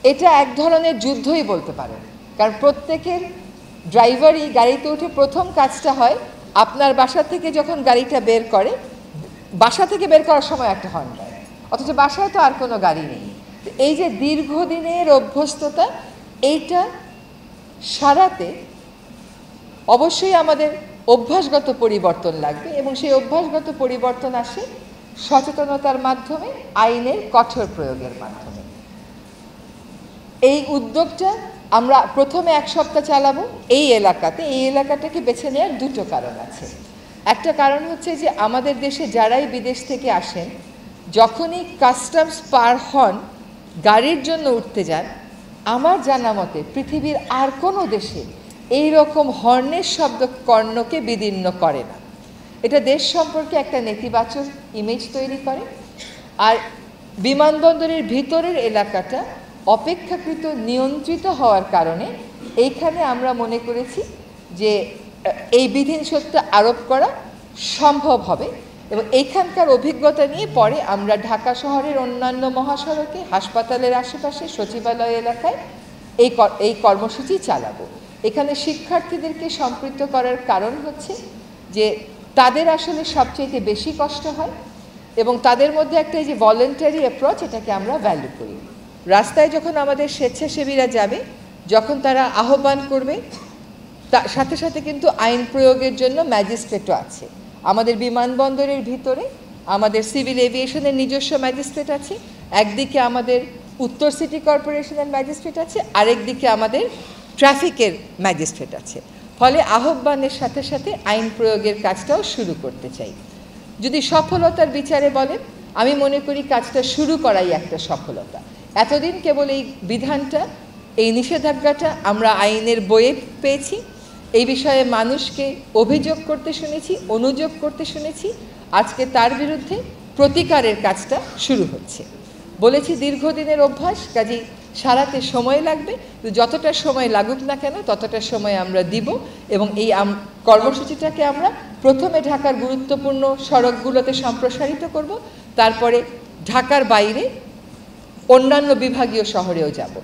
এটা এক ধরনের যুদ্ধই বলতে পারেন, কারণ প্রত্যেকের ড্রাইভারই গাড়িতে উঠে প্রথম কাজটা হয় আপনার বাসা থেকে যখন গাড়িটা বের করে, বাসা থেকে বের করার সময় একটা হর্ন দেয়, অথচ বাসায় তো আর কোনো গাড়ি নেই। এই যে দীর্ঘদিনের অভ্যস্ততা, এইটা সারাতে অবশ্যই আমাদের অভ্যাসগত পরিবর্তন লাগবে, এবং সেই অভ্যাসগত পরিবর্তন আসে সচেতনতার মাধ্যমে, আইনের কঠোর প্রয়োগের মাধ্যমে। এই উদ্যোগটা আমরা প্রথমে 1 সপ্তাহ চালাবো এই এলাকাতে। এই এলাকাটাকে বেছে নেওয়ার দুটো কারণ আছে। একটা কারণ হচ্ছে যে আমাদের দেশে যারাই বিদেশ থেকে আসেন, যখনই কাস্টমস পার হন গাড়ির জন্য উঠতে যান, আমার জানা মতে পৃথিবীর আর কোনো দেশে এই রকম হর্নের শব্দ কর্ণকে বিদীর্ণ করে না। এটা দেশ সম্পর্কে একটা নেতিবাচক ইমেজ তৈরি করে। আর বিমানবন্দরের ভিতরের এলাকাটা অপেক্ষাকৃত নিয়ন্ত্রিত হওয়ার কারণে এইখানে আমরা মনে করেছি যে এই বিধিনিষেধটা আরোপ করা সম্ভব হবে, এবং এইখানকার অভিজ্ঞতা নিয়ে পরে আমরা ঢাকা শহরের অন্যান্য মহাসড়কে, হাসপাতালের আশেপাশে, সচিবালয় এলাকায় এই কর্মসূচি চালাবো। এখানে শিক্ষার্থীদেরকে সম্পৃক্ত করার কারণ হচ্ছে যে তাদের আসলে সবচেয়ে বেশি কষ্ট হয়, এবং তাদের মধ্যে একটা এই যে ভলেন্টারি অ্যাপ্রোচ, এটাকে আমরা ভ্যালু করি। রাস্তায় যখন আমাদের স্বেচ্ছাসেবীরা যাবে, যখন তারা আহ্বান করবে, তার সাথে সাথে কিন্তু আইন প্রয়োগের জন্য ম্যাজিস্ট্রেটও আছে। আমাদের বিমানবন্দরের ভিতরে আমাদের সিভিল এভিয়েশনের নিজস্ব ম্যাজিস্ট্রেট আছে, একদিকে আমাদের উত্তর সিটি কর্পোরেশনের ম্যাজিস্ট্রেট আছে, আরেকদিকে আমাদের ট্রাফিকের ম্যাজিস্ট্রেট আছে। ফলে আহ্বানের সাথে সাথে আইন প্রয়োগের কাজটাও শুরু করতে চাই। যদি সফলতার বিচারে বলেন, আমি মনে করি কাজটা শুরু করাই একটা সফলতা। এতদিন কেবল এই বিধানটা, এই নিষেধাজ্ঞাটা আমরা আইনের বইয়ে পেয়েছি, এই বিষয়ে মানুষকে অভিযোগ করতে শুনেছি, অনুযোগ করতে শুনেছি। আজকে তার বিরুদ্ধে প্রতিকারের কাজটা শুরু হচ্ছে। বলেছি দীর্ঘদিনের অভ্যাস, কাজেই সারাতে সময় লাগবে, যতটা সময় লাগুক না কেন ততটা সময় আমরা দিব, এবং এই কর্মসূচিটাকে আমরা প্রথমে ঢাকার গুরুত্বপূর্ণ সড়কগুলোতে সম্প্রসারিত করব, তারপরে ঢাকার বাইরে অন্যান্য বিভাগীয় শহরেও যাব।